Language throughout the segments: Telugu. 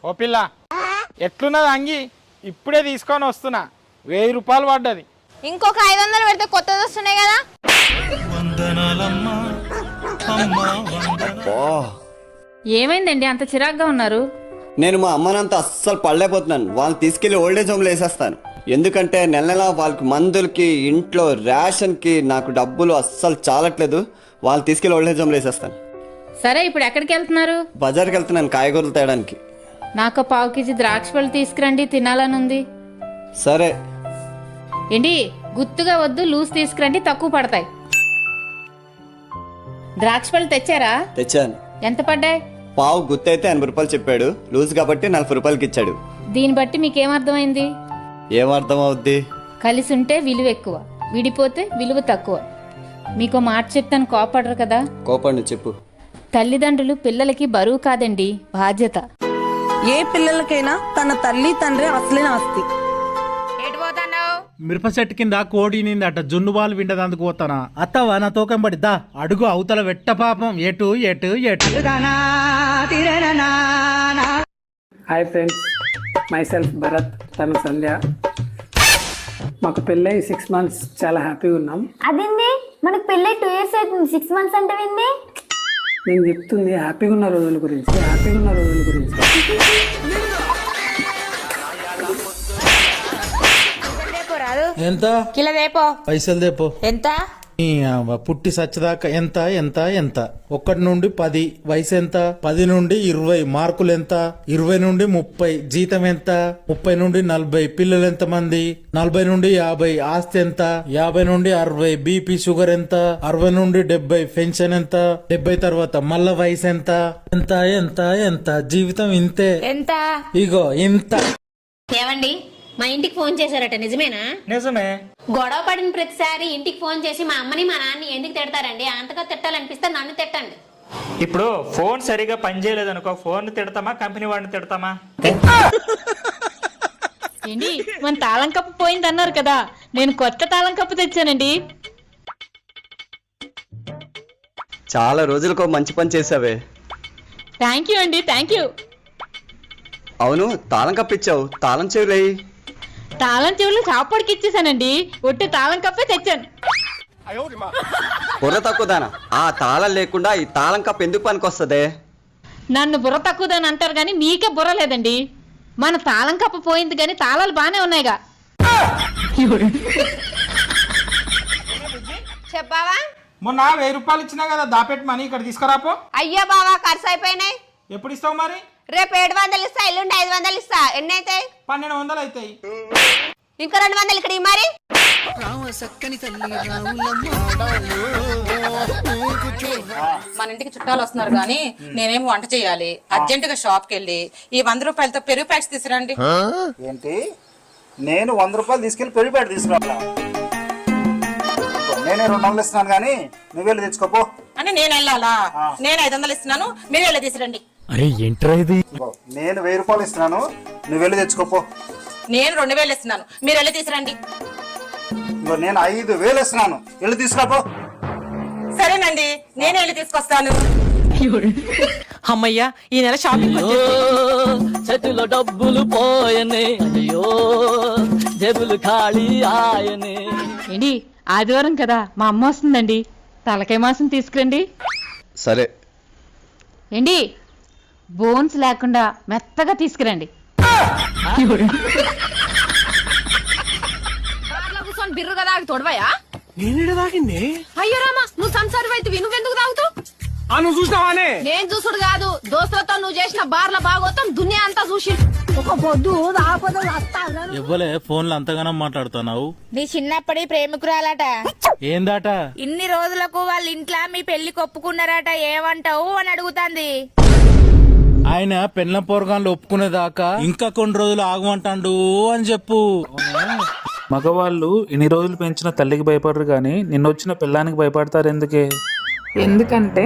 ఓ పిల్ల ఎట్లున్నది అంగి? ఇప్పుడే తీసుకొని వస్తున్నా, 1000 రూపాయలు పడ్డది. ఇంకొక 500 పెడితే కొత్తది వస్తున్నాయి కదా. ఏమైందండి అంత చిరాగ్గా ఉన్నారు? నేను మా అమ్మనంతా అస్సలు పడలేకపోతున్నాను. వాళ్ళని తీసుకెళ్లి ఓల్డేజ్ హోమ్లో వేసేస్తాను. ఎందుకంటే నెల నెల వాళ్ళకి మందులకి, ఇంట్లో రేషన్కి నాకు డబ్బులు అస్సలు చాలట్లేదు. వాళ్ళని తీసుకెళ్లి ఓల్డేజ్ హోమ్లో వేసేస్తాను. సరే ఇప్పుడు ఎక్కడికి వెళ్తున్నారు? బజార్కి వెళ్తున్నాను కాయగూరలు తేయడానికి. నాకు 1/4 కేజీ ద్రాక్ష పళ్ళు తీసుకురండి, తినాలనుంది. సరే. ఏంటి గుత్తుగా వద్దు, లూజ్ తీసుకురండి, తక్కువ పడతాయి. ద్రాక్ష పళ్ళు తెచ్చారా? తెచ్చాను. ఎంత పడ్డాయి? పావు గుత్తి అయితే 80 రూపాయలు చెప్పాడు, లూజ్ కాబట్టి 40 రూపాయలకి ఇచ్చాడు. దీన్ని బట్టి మీకేమర్థమైంది? ఏమర్థం అవుద్ది? కలిసి ఉంటే విలువ ఎక్కువ, విడిపోతే విలువ తక్కువ. మీకు మాట చెప్తాను, కోపడరు కదా? కోపండి, చెప్పు. తల్లిదండ్రులు పిల్లలకి బరువు కాదండి, బాధ్యత. ఏ పిల్లలకైనా తన తల్లి తండ్రి అసలైన ఆస్తి. మిరప చెట్టు కింద కోడి నిందట, జున్ను బాలు విండదందుకు పోతానా? అత్తవా నా తోకం పడిద్దా, అడుగు అవతల వెట్ట పాపం. ఎటు ఎటు ఎటు. Hi friends, my self Bharat, తను సంధ్య. మాకు పెళ్ళై 6 months, చాలా హ్యాపీగా ఉన్నాం. అదేంది మనకు పెళ్ళై 2 years అవుతుంది, 6 months అంటే వింది? నేను చెప్తుంది హ్యాపీగా ఉన్న రోజుల గురించి. ఎంత కిలో దేపో. పైసలు దేపో. ఎంత? పుట్టి సచ్చదాకా ఎంత ఎంత ఎంత? 1 నుండి 10 వయసు ఎంత? 10 నుండి 20 మార్కులు ఎంత? 20 నుండి 30 జీతం ఎంత? 30 నుండి 40 పిల్లలు ఎంత మంది? 40 నుండి 50 ఆస్తి ఎంత? 50 నుండి 60 బీపీ షుగర్ ఎంత? 60 నుండి 70 పెన్షన్ ఎంత? 70 తర్వాత మళ్ళా వయసు ఎంత? ఎంత ఎంత ఎంత? జీవితం ఇంతే. ఎంత? ఇగో ఇంత. ఏవండి, మా ఇంటికి ఫోన్ చేశారట, నిజమేనా? నిజమే. గొడవ పడిన ప్రతిసారి ఇంటికి ఫోన్ చేసి మా అమ్మని మా నాన్నని ఎందుకు తిడతారండి? అంతగా తిట్టాలనిపిస్తే నన్ను తిట్టండి. ఇప్పుడు ఫోన్ సరిగా పనిచేయలేదు అనుకో, ఫోన్ తిడతామా, కంపెనీ వాడిని తిడతామా? ఏంటి మన తాళం కప్పు పోయింది అన్నారు కదా, నేను కొత్త తాళం కప్పు తెచ్చానండి. చాలా రోజులకు మంచి పని చేసావే. థ్యాంక్ యూ అండి, థ్యాంక్ యూ. అవును, తాళం కప్పిచ్చావు, తాళం చెవులే. తాళం చెవులు కాపాడికి ఇచ్చేసానండి, ఒట్టి తాళం కప్పే తెచ్చాను. బుర్ర తక్కువదానా, ఆ తాళం లేకుండా ఈ తాళం కప్పు ఎందుకు పనికొస్తదే? నన్ను బుర్ర తక్కువదని అంటారు కానీ మీకే బుర్ర లేదండి. మన తాళం కప్పు పోయింది కానీ తాళాలు బానే ఉన్నాయిగా. చెప్పావా? మొన్న 1000 రూపాయలు ఇచ్చినా కదా, దాపెట్టి మనీ ఇక్కడ తీసుకురాపో. అయ్యో బావా, ఖర్చు అయిపోయినాయి. ఎప్పుడు ఇస్తావు మరి? రేపు 700 ఇస్తా, ఎల్లుండి 500 ఇస్తా. ఎన్ని అవుతాయి? 1200 అవుతాయి. ఇంకా 200 ఇక్కడ మరి. మన ఇంటికి చుట్టాలు వస్తున్నారు కానీ నేనేమో వంట చేయాలి. అర్జెంట్ గా షాప్ కి వెళ్ళి ఈ 100 రూపాయలతో పెరుగు ప్యాక్స్ తీసుకురండి. ఏంటి? నేను 100 రూపాయలు తీసుకెళ్లి పెరుగు ప్యాకెట్ తీసుకురా? నేనే 200 ఇస్తున్నాను కానీ నువ్వు వెళ్ళి తెచ్చుకోపో. అని నేను వెళ్ళాలా? నేను 500 ఇస్తున్నాను, మీరు వెళ్ళి తీసుకురండి. అరే ఏంట్రా ఇది? నేను 1000 రూపాయలు ఇస్తున్నాను, నువ్వు వెళ్ళి తెచ్చుకోపో. నేను 2000 ఇస్తున్నాను, మీరు వెళ్ళి తీసుకురండి. నేను 5000 ఇస్తున్నాను, వెళ్ళి తీసుకురాపో. సరేనండి, నేను వెళ్ళి తీసుకొస్తాను. అమ్మయ్యా, ఈ నెల షాపింగ్ చేతిలో డబ్బులు పోయనే, అయ్యో జేబులు ఖాళీ ఆయనే. ఏంటి ఆదివారం కదా, మా అమ్మ వస్తుందండి, తలకాయ మాసం తీసుకురండి. సరే. ఏంటి బోన్స్ లేకుండా మెత్తగా తీసుకురండి. కూర్చొని బిర్రుగా తాగి తొడవయా? అయ్యో రామా, నువ్వు సంసారం అయితే నువ్వెందుకు తాగుతావు? నువ్వు చూసినావానే? నేను చూసుడు కాదు, దోస్తులతో నువ్వు చేసిన బార్ల భాగవతం దునియా అంతా చూసి. ఒక పొద్దు ఇవ్వలే ఫోన్లు అంతగానో మాట్లాడుతున్నావు. నీ చిన్నప్పటి ప్రేమికురాలట. ఏందాట? ఇన్ని రోజులకు వాళ్ళ ఇంట్లో మీ పెళ్లికి ఒప్పుకున్నారట, ఏమంటావు అని అడుగుతాంది. ఆయన పెళ్ళ పోరగాన్లు ఒప్పుకునేదాకా ఇంకా కొన్ని రోజులు ఆగమంటాడు అని చెప్పు. మగవాళ్ళు ఇన్ని రోజులు పెంచిన తల్లికి భయపడరు గాని నిన్నొచ్చిన పిల్లానికి భయపడతారు ఎందుకే? ఎందుకంటే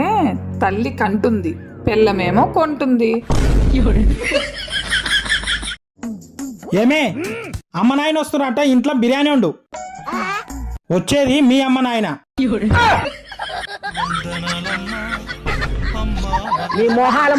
తల్లి కంటుంది, పిల్లమేమో కొంటుంది. ఏమే, అమ్మ నాయన వస్తున్నారట, ఇంట్లో బిర్యానీ వండు. వచ్చేది మీ అమ్మ నాయన. నీ మొహాలు